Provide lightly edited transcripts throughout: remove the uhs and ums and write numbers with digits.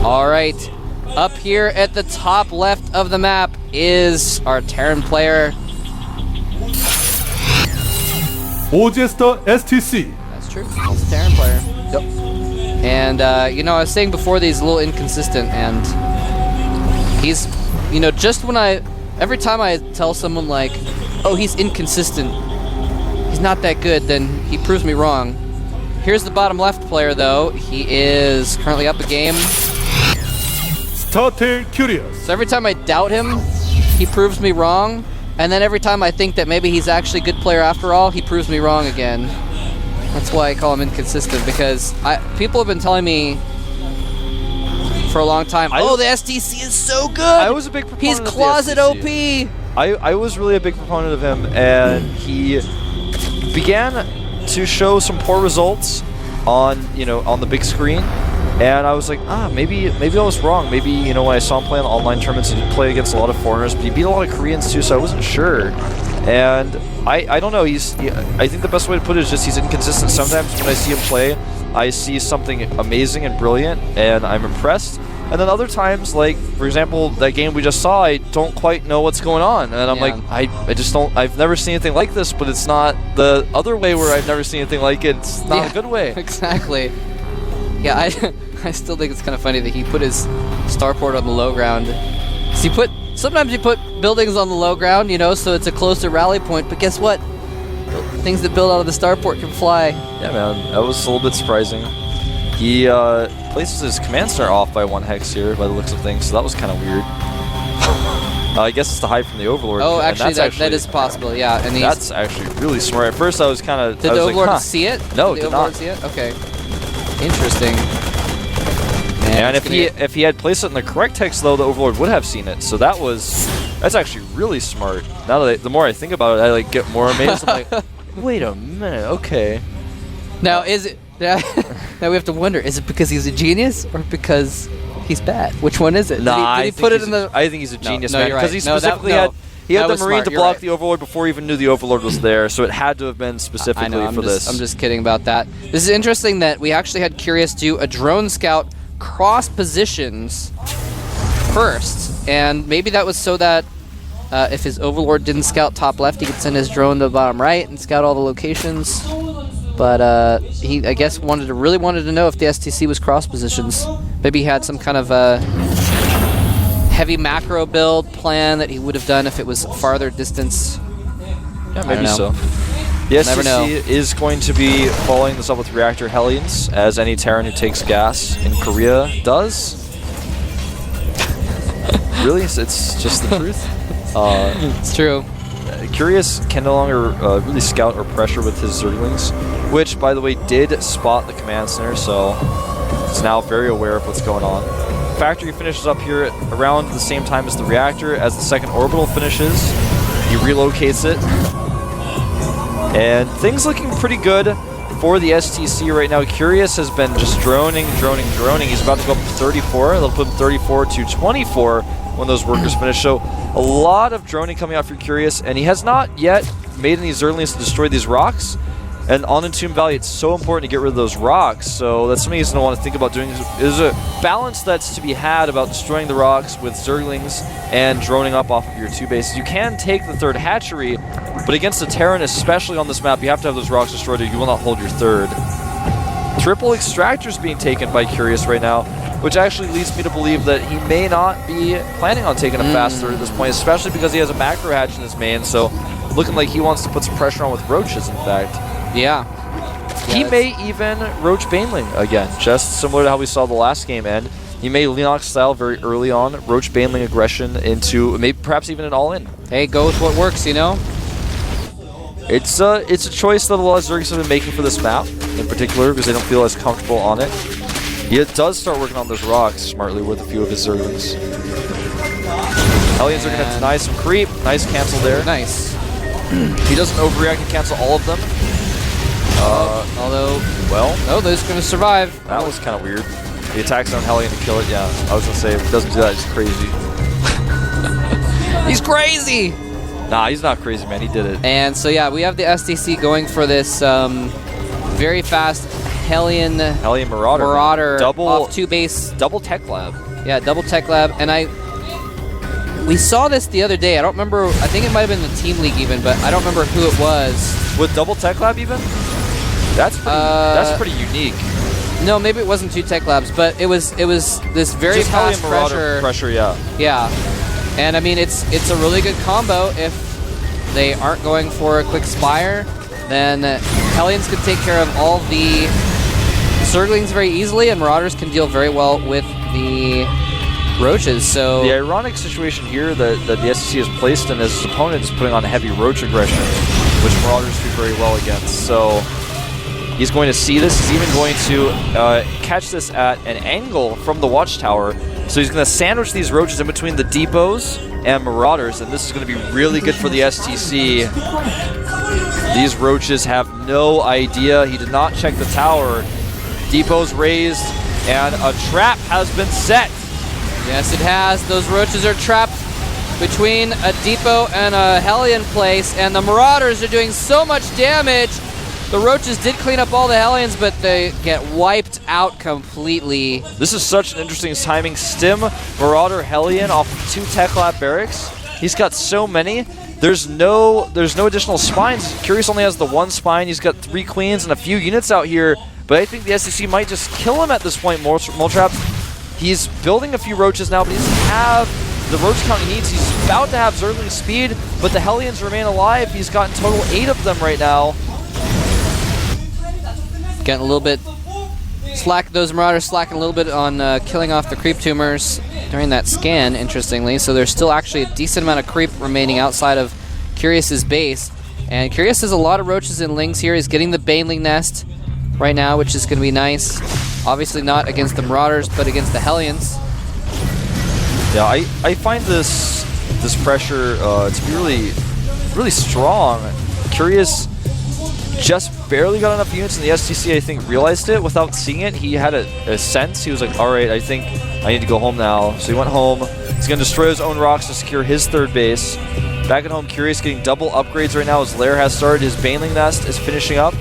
All right, up here at the top left of the map is our Terran player. StarCraft. That's true. He's a Terran player. Yep. And, you know, I was saying before that he's a little inconsistent, and he's, you know, just when every time I tell someone, like, oh, he's inconsistent, he's not that good, then he proves me wrong. Here's the bottom left player, though. He is currently up a game. Curious. So every time I doubt him, he proves me wrong. And then every time I think that maybe he's actually a good player after all, he proves me wrong again. That's why I call him inconsistent, because people have been telling me for a long time, oh, the STC is so good! I was a big proponent He's of the closet STC. OP! I was really a big proponent of him, and he began to show some poor results on, you know, on the big screen. And I was like, maybe I was wrong. Maybe, you know, when I saw him play in online tournaments, he played against a lot of foreigners, but he beat a lot of Koreans too, so I wasn't sure. And I don't know, I think the best way to put it is just he's inconsistent. Sometimes when I see him play, I see something amazing and brilliant, and I'm impressed. And then other times, like, for example, that game we just saw, I don't quite know what's going on. And I'm like, I just don't, I've never seen anything like this, but it's not the other way where I've never seen anything like it. It's not a good way. Exactly. Yeah, I still think it's kind of funny that he put his starport on the low ground. So sometimes you put buildings on the low ground, you know, so it's a closer rally point, but guess what? Things that build out of the starport can fly. Yeah, man, that was a little bit surprising. He places his command center off by 1 hex here, by the looks of things, so that was kind of weird. I guess it's to hide from the Overlord. Oh, actually, that is possible, yeah. And that's actually really smart. At first, I was kind of... Did the Overlord see it? No, did did the Overlord not. see it? Okay. Interesting. And if he had placed it in the correct hex, though, the Overlord would have seen it. So that's actually really smart. Now that the more I think about it, I like get more amazed. I'm like, wait a minute, okay. Now now we have to wonder: is it because he's a genius or because he's bad? Which one is it? Nah, did he put it in the? I think he's a genius, no, man, you're right. because he specifically had the Marine to block the Overlord before he even knew the Overlord was there. So it had to have been specifically for this. I'm just kidding about that. This is interesting that we actually had Curious do a drone scout cross positions first, and maybe that was so that if his Overlord didn't scout top left, he could send his drone to bottom right and scout all the locations. But he, I guess, really wanted to know if the STC was cross positions. Maybe he had some kind of heavy macro build plan that he would have done if it was farther distance. Yeah, maybe so. The STC is going to be following this up with reactor Hellions, as any Terran who takes gas in Korea does. Really? It's just the truth? It's true. Curious can no longer really scout or pressure with his Zerglings, which, by the way, did spot the command center, so it's now very aware of what's going on. Factory finishes up here around the same time as the reactor. As the second orbital finishes, he relocates it. And things looking pretty good for the STC right now. Curious has been just droning. He's about to go up to 34. They'll put him 34 to 24 when those workers finish. So a lot of droning coming out for Curious, and he has not yet made any Zerglings to destroy these rocks. And on Entomb Valley, it's so important to get rid of those rocks, so that's something he's going to want to think about doing. There's a balance that's to be had about destroying the rocks with Zerglings and droning up off of your 2 bases. You can take the 3rd hatchery, but against the Terran, especially on this map, you have to have those rocks destroyed or you will not hold your 3rd. Triple Extractors being taken by Curious right now, which actually leads me to believe that he may not be planning on taking a fast 3rd at this point, especially because he has a macro hatch in his main, so looking like he wants to put some pressure on with Roaches, in fact. Yeah. He may even Roach Baneling again, just similar to how we saw the last game end. He may Leonox style very early on, Roach Baneling aggression into maybe perhaps even an all-in. Hey, go with what works, you know? It's a choice that a lot of Zerglings have been making for this map, in particular, because they don't feel as comfortable on it. He does start working on those rocks smartly with a few of his Zerglings. Hellions are going to deny some creep. Nice cancel there. Nice. He doesn't overreact and cancel all of them. Although, well, no, they're just going to survive. That was kind of weird. He attacks on Hellion to kill it. Yeah, I was going to say, if he doesn't do that, he's crazy. He's crazy! Nah, he's not crazy, man. He did it. And so, yeah, we have the STC going for this very fast Hellion Marauder double off 2 base. double tech lab. Yeah, double tech lab. And we saw this the other day. I don't remember. I think it might have been the team league even, but I don't remember who it was. With double tech lab even? That's pretty unique. No, maybe it wasn't 2 tech labs, but it was this very Just fast Marauder pressure, yeah. Yeah, and I mean it's a really good combo. If they aren't going for a quick Spire, then Hellions can take care of all the Zerglings very easily, and Marauders can deal very well with the Roaches. So the ironic situation here that the STC is placed in is his opponent is putting on heavy Roach aggression, which Marauders do very well against. So he's going to see this. He's even going to catch this at an angle from the Watchtower. So he's going to sandwich these Roaches in between the Depots and Marauders, and this is going to be really good for the STC. These Roaches have no idea. He did not check the tower. Depot's raised, and a trap has been set. Yes, it has. Those Roaches are trapped between a Depot and a Hellion place, and the Marauders are doing so much damage. The Roaches did clean up all the Hellions, but they get wiped out completely. This is such an interesting timing. Stim, Marauder, Hellion off of 2 Tech Lab barracks. He's got so many. There's no additional spines. Curious only has the 1 spine. He's got 3 queens and a few units out here, but I think the STC might just kill him at this point, Moltrap. He's building a few Roaches now, but he doesn't have the Roach count he needs. He's about to have Zergling speed, but the Hellions remain alive. He's got in total 8 of them right now. Getting a little bit slack. Those Marauders slacking a little bit on killing off the creep tumors during that scan, interestingly. So there's still actually a decent amount of creep remaining outside of Curious's base. And Curious has a lot of Roaches and Lings here. He's getting the Baneling Nest right now, which is going to be nice. Obviously not against the Marauders, but against the Hellions. Yeah, I find this pressure to be really strong. Curious just barely got enough units, and the STC, I think, realized it without seeing it. He had a sense. He was like, all right, I think I need to go home now. So he went home. He's going to destroy his own rocks to secure his 3rd base. Back at home, Curious getting double upgrades right now. His lair has started. His Baneling Nest is finishing up.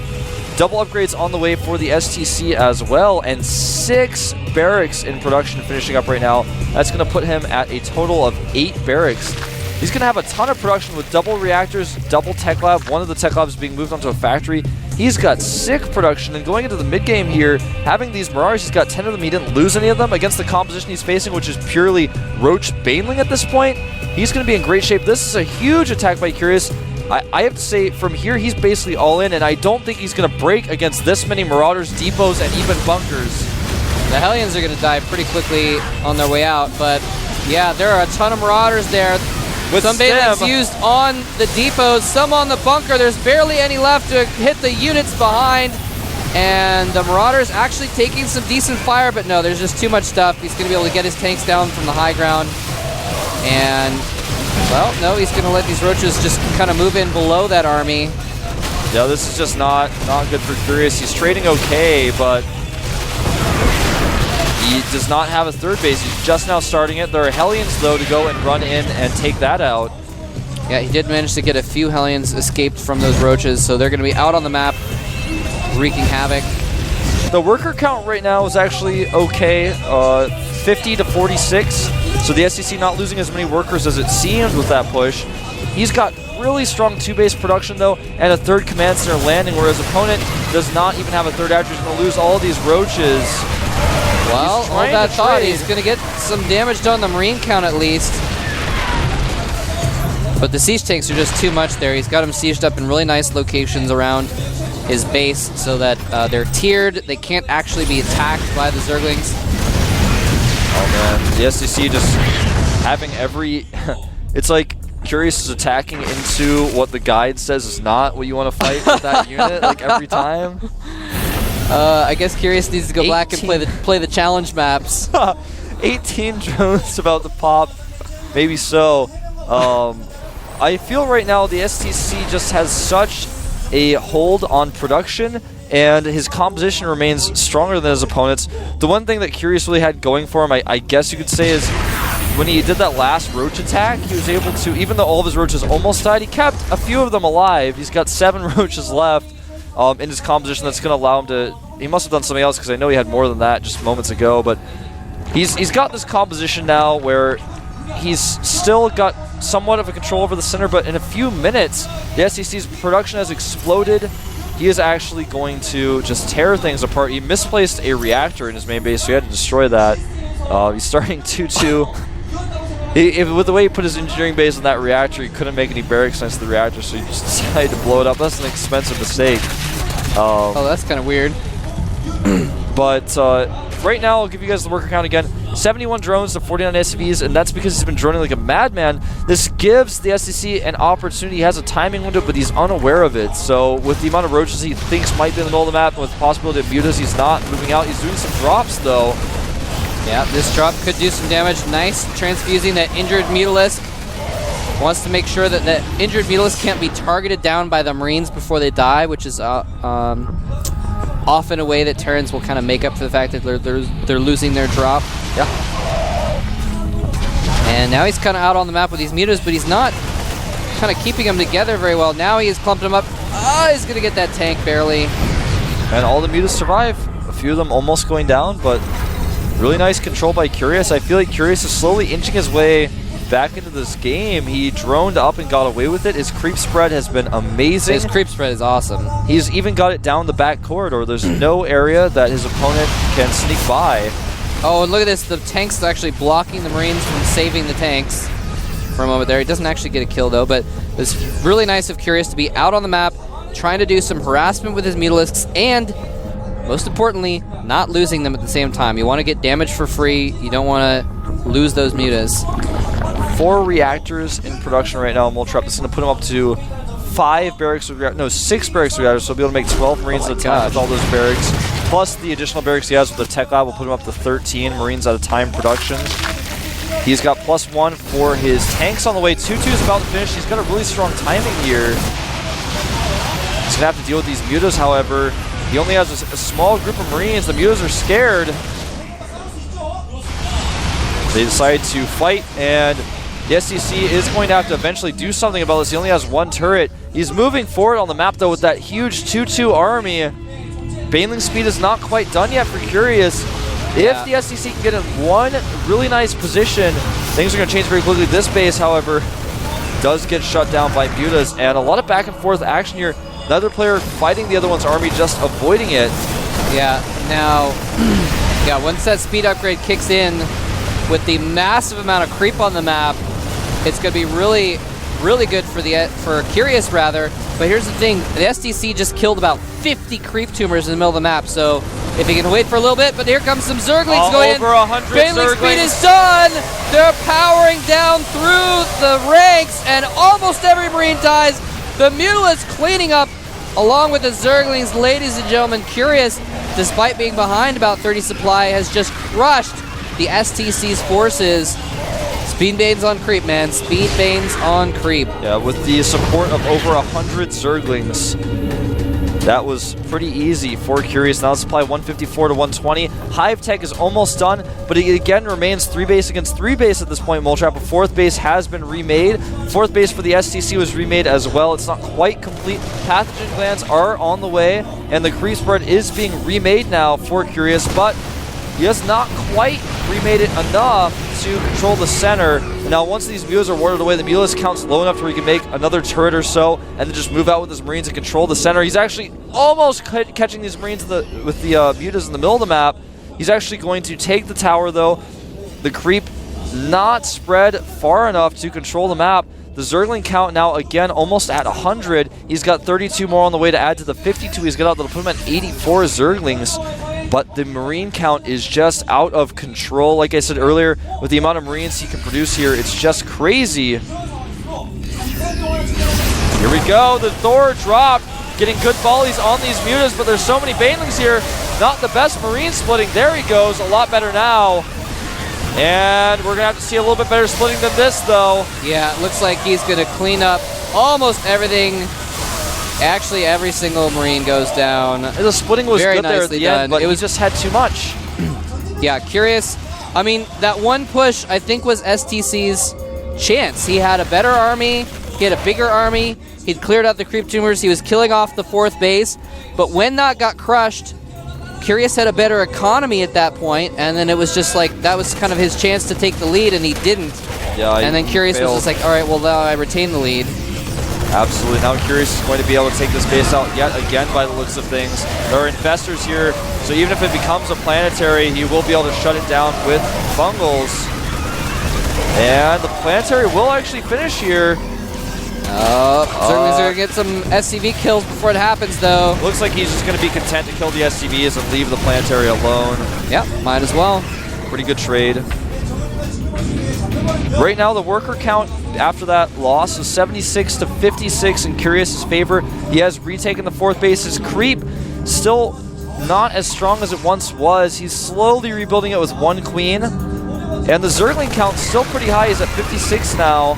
Double upgrades on the way for the STC as well, and 6 barracks in production finishing up right now. That's going to put him at a total of 8 barracks. He's going to have a ton of production with double reactors, double tech lab, one of the tech labs being moved onto a factory. He's got sick production, and going into the mid game here, having these Marauders, he's got 10 of them. He didn't lose any of them against the composition he's facing, which is purely Roach Baneling at this point. He's going to be in great shape. This is a huge attack by Curious. I have to say, from here, he's basically all in, and I don't think he's going to break against this many Marauders, Depots, and even Bunkers. The Hellions are going to die pretty quickly on their way out, but yeah, there are a ton of Marauders there. With some Banelings used on the Depots, some on the Bunker. There's barely any left to hit the units behind, and the Marauders actually taking some decent fire, but no, there's just too much stuff. He's going to be able to get his tanks down from the high ground, and well, no, he's going to let these Roaches just kind of move in below that army. Yeah, this is just not good for Curious. He's trading okay, but he does not have a 3rd base. He's just now starting it. There are Hellions, though, to go and run in and take that out. Yeah, he did manage to get a few Hellions escaped from those Roaches, so they're going to be out on the map, wreaking havoc. The worker count right now is actually okay, 50 to 46. So the STC not losing as many workers as it seems with that push. He's got really strong 2-base production, though, and a 3rd command center landing, where his opponent does not even have a 3rd actor. He's going to lose all these Roaches. Well, all that thought, he's going to get some damage done on the Marine count at least. But the siege tanks are just too much there. He's got them sieged up in really nice locations around his base so that they're tiered. They can't actually be attacked by the Zerglings. Oh man, the STC just having every... It's like Curious is attacking into what the guide says is not what you want to fight with that unit, like every time. I guess Curious needs to go back and play the challenge maps. 18 drones about to pop, maybe so. I feel right now the STC just has such a hold on production, and his composition remains stronger than his opponents. The one thing that Curious really had going for him, I guess you could say, is when he did that last Roach attack, he was able to, even though all of his Roaches almost died, he kept a few of them alive. He's got 7 Roaches left in his composition that's going to allow him to he must have done something else because I know he had more than that just moments ago. But he's got this composition now where he's still got somewhat of a control over the center, but in a few minutes, the STC's production has exploded. He is actually going to just tear things apart. He misplaced a reactor in his main base, so he had to destroy that. He's starting 2-2. With the way he put his engineering base on that reactor, he couldn't make any barracks next to the reactor, so he just decided to blow it up. That's an expensive mistake. Oh, that's kind of weird. But right now, I'll give you guys the worker count again. 71 drones to 49 SCVs, and that's because he's been droning like a madman. This gives the STC an opportunity. He has a timing window, but he's unaware of it. So with the amount of roaches he thinks might be in the middle of the map, and with the possibility of mutas, he's not moving out. He's doing some drops, though. Yeah, this drop could do some damage. Nice transfusing that injured Mutalisk. Wants to make sure that that injured Mutalisk can't be targeted down by the Marines before they die, which is often a way that Terrans will kind of make up for the fact that they're losing their drop. Yeah. And now he's kind of out on the map with these mutas, but he's not kind of keeping them together very well. Now he has clumped them up. Oh, he's going to get that tank barely. And all the mutas survive. A few of them almost going down, but really nice control by Curious. I feel like Curious is slowly inching his way back into this game. He droned up and got away with it. His creep spread has been amazing. His creep spread is awesome. He's even got it down the back corridor. There's no area that his opponent can sneak by. Oh, and look at this. The tank's actually blocking the Marines from saving the tanks for a moment there. He doesn't actually get a kill, though, but it's really nice of Curious to be out on the map, trying to do some harassment with his Mutalisks, and most importantly, not losing them at the same time. You want to get damage for free. You don't want to lose those mutas. 4 reactors in production right now in Mole Trap. This is going to put him up to 6 barracks with reactors, so he'll be able to make 12 Marines at a time with all those barracks. Plus the additional barracks he has with the Tech Lab will put him up to 13 Marines at a time production. He's got +1 for his tanks on the way. 2-2 is about to finish. He's got a really strong timing here. He's going to have to deal with these mutas, however. He only has a small group of Marines. The mutas are scared. They decide to fight, and the STC is going to have to eventually do something about this. He only has 1 turret. He's moving forward on the map, though, with that huge 2-2 army. Baneling speed is not quite done yet for Curious. If the STC can get in one really nice position, things are going to change very quickly. This base, however, does get shut down by mutas, and a lot of back and forth action here. Another player fighting the other one's army, just avoiding it. Yeah, now, once that speed upgrade kicks in, with the massive amount of creep on the map, it's going to be really, really good for Curious, rather. But here's the thing, the STC just killed about 50 creep tumors in the middle of the map, so if he can wait for a little bit, but here comes some Zerglings going over 100 Baneling Zerglings. speed is done! They're powering down through the ranks, and almost every Marine dies. The Mutalisk cleaning up along with the Zerglings. Ladies and gentlemen, Curious, despite being behind about 30 supply, has just crushed the STC's forces. Speed Banes on creep, man. Speed Banes on creep. Yeah, with the support of over 100 Zerglings, that was pretty easy for Curious. Now supply 154 to 120. Hive Tech is almost done, but it again remains 3 base against 3 base at this point. Mole Trap, a 4th base has been remade. 4th base for the STC was remade as well. It's not quite complete. Pathogen glands are on the way, and the creep spread is being remade now for Curious, but he has not quite remade it enough to control the center. And now once these mutas are warded away, the Mutalisk count's low enough to where he can make another turret or so and then just move out with his Marines and control the center. He's actually almost catching these Marines with the mutas in the middle of the map. He's actually going to take the tower, though. The creep not spread far enough to control the map. The Zergling count now again almost at 100. He's got 32 more on the way to add to the 52 he's got out. That'll put him at 84 Zerglings. But the Marine count is just out of control. Like I said earlier, with the amount of Marines he can produce here, it's just crazy. Here we go, the Thor dropped, getting good volleys on these mutas, but there's so many Banelings here. Not the best Marine splitting. There he goes, a lot better now. And we're gonna have to see a little bit better splitting than this, though. Yeah, it looks like he's gonna clean up almost everything. Actually, every single Marine goes down. The splitting was very good there at the end, but it was just had too much. Yeah, Curious. I mean, that one push, I think, was STC's chance. He had a better army. He had a bigger army. He'd cleared out the creep tumors. He was killing off the 4th base. But when that got crushed, Curious had a better economy at that point, and then it was just like, that was kind of his chance to take the lead, and he didn't. Yeah, and then Curious was just like, all right, well, now I retain the lead. Absolutely. Now Curious is going to be able to take this base out yet again by the looks of things. There are investors here, so even if it becomes a planetary, he will be able to shut it down with Fungals. And the planetary will actually finish here. Zerglings are going to get some SCV kills before it happens, though. Looks like he's just going to be content to kill the SCVs and leave the planetary alone. Yep, might as well. Pretty good trade. Right now, the worker count after that loss is 76 to 56 in Curious's favor. He has retaken the 4th base. His creep still not as strong as it once was. He's slowly rebuilding it with 1 queen. And the Zergling count still pretty high. He's at 56 now.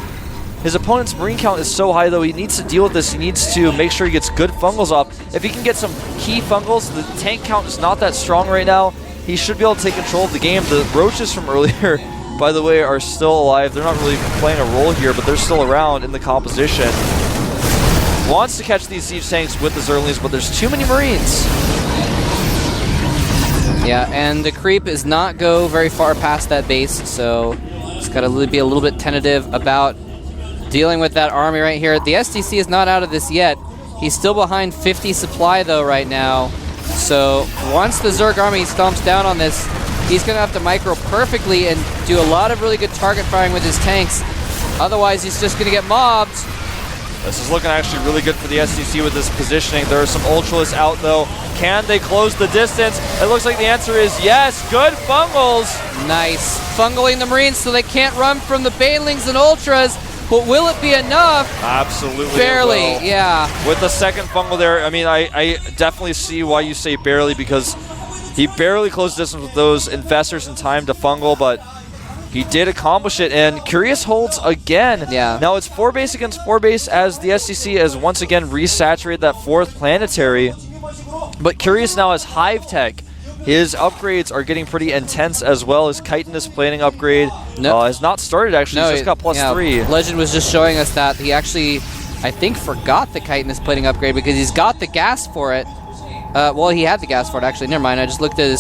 His opponent's Marine count is so high, though, he needs to deal with this. He needs to make sure he gets good Fungals up. If he can get some key Fungals, the tank count is not that strong right now. He should be able to take control of the game. The Roaches from earlier, by the way, are still alive. They're not really playing a role here, but they're still around in the composition. Wants to catch these siege tanks with the Zerglings, but there's too many Marines. Yeah, and the creep does not go very far past that base, so it's got to be a little bit tentative about dealing with that army right here. The STC is not out of this yet. He's still behind 50 supply, though, right now. So once the Zerg army stomps down on this, he's going to have to micro perfectly and do a lot of really good target firing with his tanks. Otherwise, he's just going to get mobbed. This is looking actually really good for the STC with this positioning. There are some Ultralists out, though. Can they close the distance? It looks like the answer is yes. Good Fungals. Nice. Fungling the Marines so they can't run from the Banelings and Ultras. But will it be enough? Absolutely. Barely, yeah. With the second Fungal there, I mean, I definitely see why you say barely, because he barely closed distance with those Infestors in time to Fungal, but he did accomplish it, and Curious holds again. Yeah. Now it's 4 base against 4 base as the STC has once again resaturated that 4th planetary. But Curious now has Hive Tech. His upgrades are getting pretty intense, as well as Chitinous plating upgrade. Has not started, actually. He's just got +3. Legend was just showing us that he actually, I think, forgot the Chitinous plating upgrade because he's got the gas for it. Well, he had the gas for it, actually. Never mind. I just looked at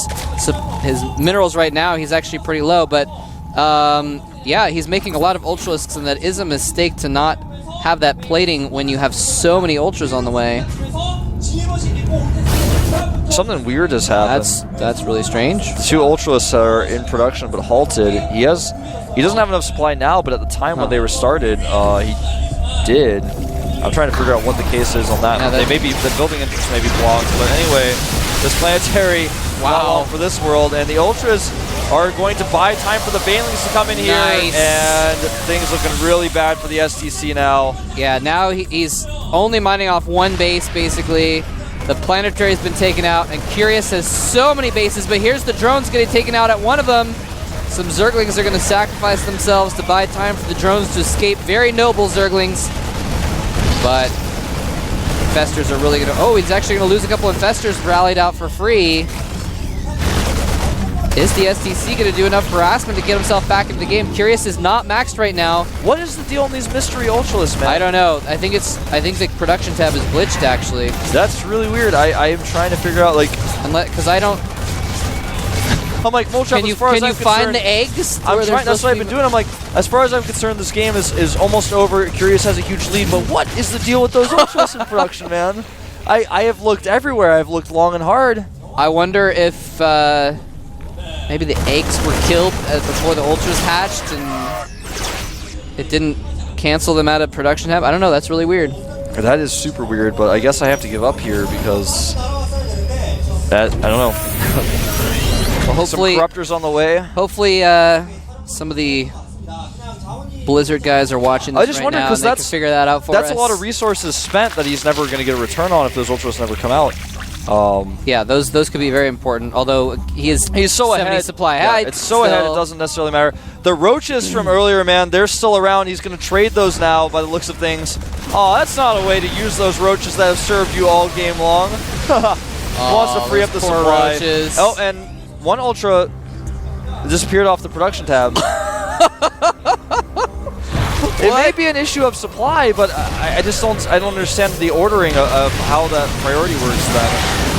his minerals right now. He's actually pretty low, but yeah, he's making a lot of Ultralisks, and that is a mistake to not have that plating when you have so many Ultras on the way. Something weird has happened. That's really strange. 2 Ultralisks are in production but halted. He doesn't have enough supply now, but at the time when they were started, he did. I'm trying to figure out what the case is on that. They may be, the building entrance may be blocked, but anyway, this planetary, wow, for this world, and the Ultras are going to buy time for the Banelings to come in here, and things looking really bad for the STC now. Yeah, now he's only mining off 1 base, basically. The planetary has been taken out, and Curious has so many bases, but here's the drones getting taken out at one of them. Some Zerglings are going to sacrifice themselves to buy time for the drones to escape. Very noble Zerglings. But Infestors are really going to... Oh, he's actually going to lose a couple Infestors rallied out for free. Is the STC going to do enough harassment to get himself back into the game? Curious is not maxed right now. What is the deal on these mystery Ultralists, man? I don't know. I think the production tab is glitched, actually. That's really weird. I am trying to figure out, like... Because I don't... I'm like, Molchop, can you find the eggs? I'm trying, that's what I've been doing. I'm like, as far as I'm concerned, this game is almost over. Curious has a huge lead, but what is the deal with those Ultralists in production, man? I have looked everywhere. I've looked long and hard. I wonder if maybe the eggs were killed before the Ultras hatched and it didn't cancel them out of production tab. I don't know. That's really weird. That is super weird, but I guess I have to give up here because that, I don't know. Well, hopefully, some corruptors on the way. Hopefully, some of the Blizzard guys are watching this I just wonder because that's figure that out for us. That's a lot of resources spent that he's never going to get a return on if those Ultras never come out. Yeah, those could be very important. Although he's so ahead. Supply. Yeah, it's so ahead. It doesn't necessarily matter. The Roaches from earlier, man, they're still around. He's going to trade those now by the looks of things. Oh, that's not a way to use those Roaches that have served you all game long. Wants to free up the supply. Roaches. Oh, and one Ultra disappeared off the production tab. It may be an issue of supply, but I just don't understand the ordering of how that priority works then.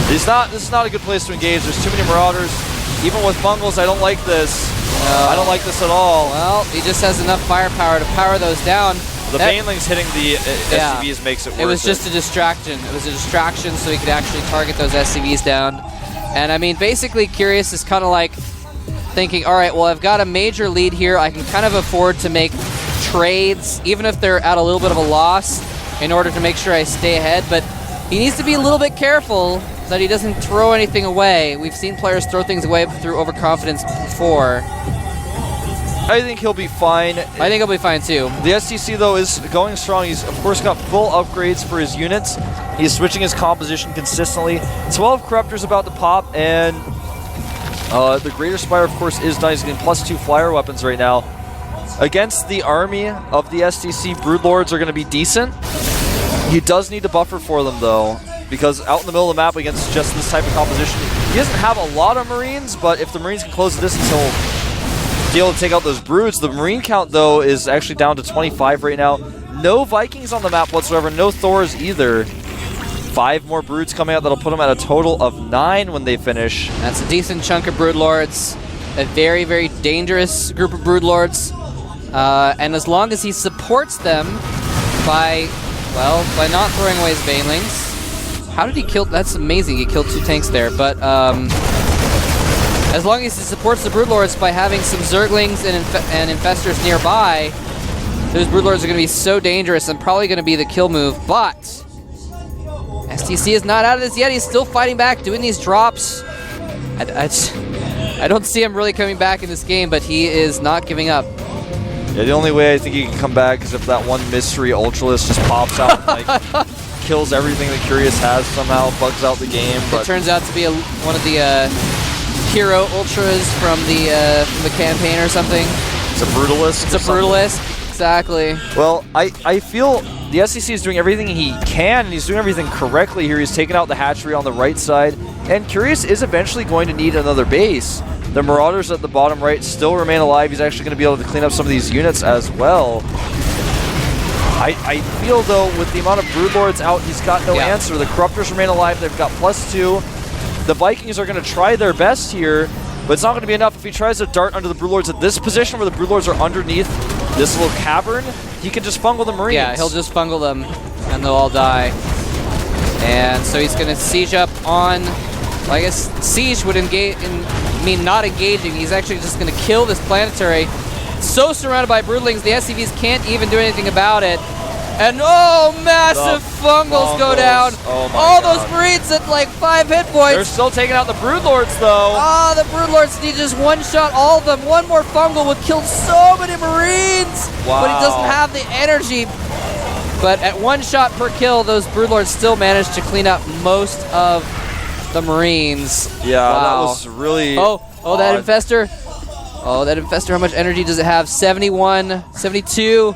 This is not a good place to engage. There's too many Marauders. Even with Bungles, I don't like this. I don't like this at all. Well, he just has enough firepower to power those down. The Banelings hitting the SCVs makes it worth it. It was just a distraction. It was a distraction so he could actually target those SCVs down. And I mean, basically, Curious is kind of like thinking, all right, well, I've got a major lead here. I can kind of afford to make trades, even if they're at a little bit of a loss, in order to make sure I stay ahead. But he needs to be a little bit careful that he doesn't throw anything away. We've seen players throw things away through overconfidence before. I think he'll be fine. I think he'll be fine too. The STC, though, is going strong. He's, of course, got full upgrades for his units. He's switching his composition consistently. 12 Corruptors about to pop, and the Greater Spire, of course, is done. He's getting +2 flyer weapons right now. Against the army of the STC, Broodlords are going to be decent. He does need to buffer for them, though, because out in the middle of the map against just this type of composition, he doesn't have a lot of Marines, but if the Marines can close the distance, he'll be able to take out those Broods. The Marine count, though, is actually down to 25 right now. No Vikings on the map whatsoever, no Thors either. 5 more Broods coming out. That'll put them at a total of 9 when they finish. That's a decent chunk of Broodlords. A very, very dangerous group of Broodlords. And as long as he supports them by not throwing away his Banelings. How did he kill? That's amazing. He killed 2 tanks there. But as long as he supports the Broodlords by having some Zerglings and Infestors nearby, those Broodlords are going to be so dangerous and probably going to be the kill move. But STC is not out of this yet. He's still fighting back, doing these drops. I don't see him really coming back in this game, but he is not giving up. Yeah, the only way I think he can come back is if that one mystery Ultralist just pops out and like kills everything that Curious has somehow, bugs out the game. But it turns out to be one of the hero Ultras from the campaign or something. It's a Brutalist. It's a Brutalist, exactly. Well, I feel the SEC is doing everything he can, and he's doing everything correctly here. He's taking out the hatchery on the right side, and Curious is eventually going to need another base. The Marauders at the bottom right still remain alive. He's actually going to be able to clean up some of these units as well. I feel, though, with the amount of Broodlords out, he's got no answer. The Corruptors remain alive. They've got +2. The Vikings are going to try their best here, but it's not going to be enough. If he tries to dart under the Broodlords at this position where the Broodlords are underneath this little cavern, he can just fungal the Marines. Yeah, he'll just fungal them, and they'll all die. And so he's going to siege up on... Well, I guess siege would engage mean not engaging. He's actually just going to kill this planetary. So surrounded by Broodlings, the SCVs can't even do anything about it. And massive fungals go down. Oh my all God. Those Marines at like 5 hit points. They're still taking out the Broodlords, though. The Broodlords need just one-shot all of them. One more fungal would kill so many Marines. Wow. But he doesn't have the energy. But at 1 shot per kill, those Broodlords still managed to clean up most of the Marines. Yeah, wow. That was really that Infestor. Oh, that Infestor, how much energy does it have? 71, 72.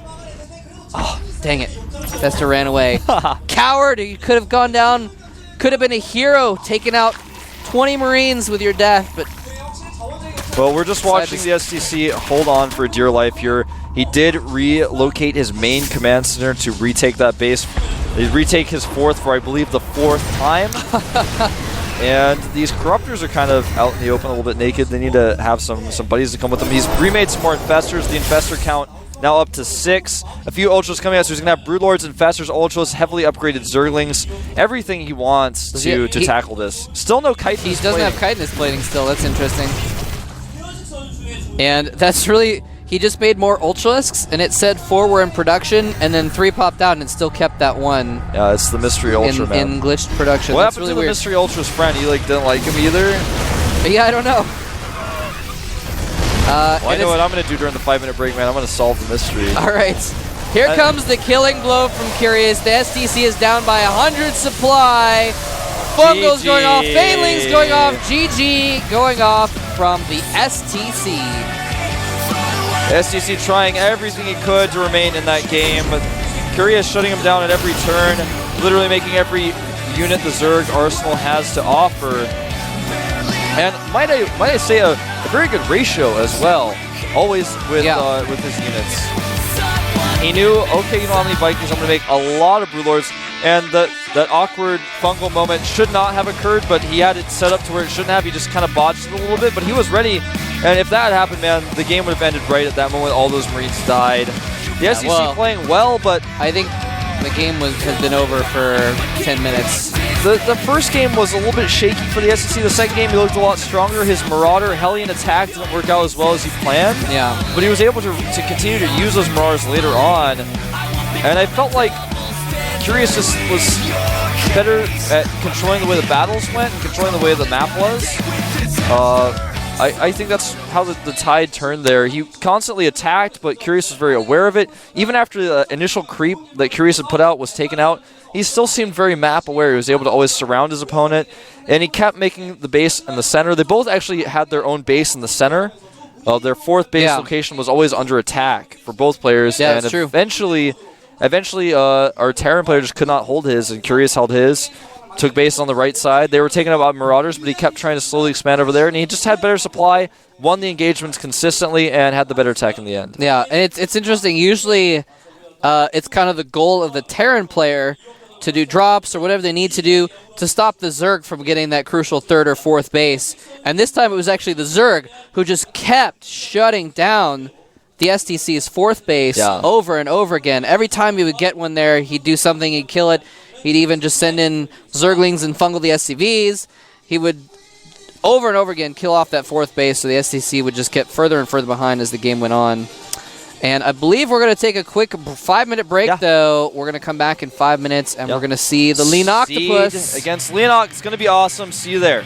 Oh, dang it. Infestor ran away. Coward, you could have gone down. Could have been a hero, taking out 20 Marines with your death, but... Well, we're just watching the STC hold on for dear life here. He did relocate his main command center to retake that base. He retake his 4th for, I believe, the 4th time. And these Corruptors are kind of out in the open, a little bit naked. They need to have some buddies to come with them. He's remade some more Infestors. The Infestor count now up to 6. A few Ultras coming out, so he's going to have Broodlords, Infestors, Ultras, heavily upgraded Zerglings. Everything he wants to tackle this. Still no chitinous plating. He doesn't have chitinous plating still. That's interesting. And that's really... He just made more Ultralisks, and it said 4 were in production, and then 3 popped out, and it still kept that 1. Yeah, it's the Mystery Ultra, man. In glitched production. What That's happened really to the weird. Mystery Ultra's friend? He didn't like him either? Yeah, I don't know. Well, I know what I'm going to do during the 5-minute break, man. I'm going to solve the mystery. All right. Here comes the killing blow from Curious. The STC is down by 100 supply. Fungals going off. Banelings going off. GG going off from the STC. STC trying everything he could to remain in that game, but Curious shutting him down at every turn, literally making every unit the Zerg arsenal has to offer. And might I say a very good ratio as well, always with his units. He knew, okay, you know how many Vikings, I'm going to make a lot of Brewlords. And that awkward fungal moment should not have occurred, but he had it set up to where it shouldn't have. He just kind of botched it a little bit, but he was ready. And if that had happened, man, the game would have ended right at that moment. All those Marines died. The STC playing well, but I think the game has been over for 10 minutes. The first game was a little bit shaky for the STC. The second game, he looked a lot stronger. His Marauder Hellion attack didn't work out as well as he planned. Yeah. But he was able to continue to use those Marauders later on. And I felt like Curious just was better at controlling the way the battles went and controlling the way the map was. I think that's how the tide turned there. He constantly attacked, but Curious was very aware of it. Even after the initial creep that Curious had put out was taken out, he still seemed very map aware. He was able to always surround his opponent, and he kept making the base in the center. They both actually had their own base in the center. Their fourth base location was always under attack for both players. Yeah, and that's true. Eventually, our Terran player just could not hold his, and Curious held his. Took base on the right side. They were taking out Marauders, but he kept trying to slowly expand over there, and he just had better supply, won the engagements consistently, and had the better tech in the end. Yeah, and it's interesting. Usually, it's kind of the goal of the Terran player to do drops or whatever they need to do to stop the Zerg from getting that crucial third or fourth base. And this time it was actually the Zerg who just kept shutting down the STC's fourth base over and over again. Every time he would get one there, he'd do something, he'd kill it. He'd even just send in Zerglings and fungal the SCVs. He would, over and over again, kill off that fourth base, so the STC would just get further and further behind as the game went on. And I believe we're going to take a quick 5-minute break, though. We're going to come back in 5 minutes, and we're going to see the Lean Octopus against Lean Oct. It's going to be awesome. See you there.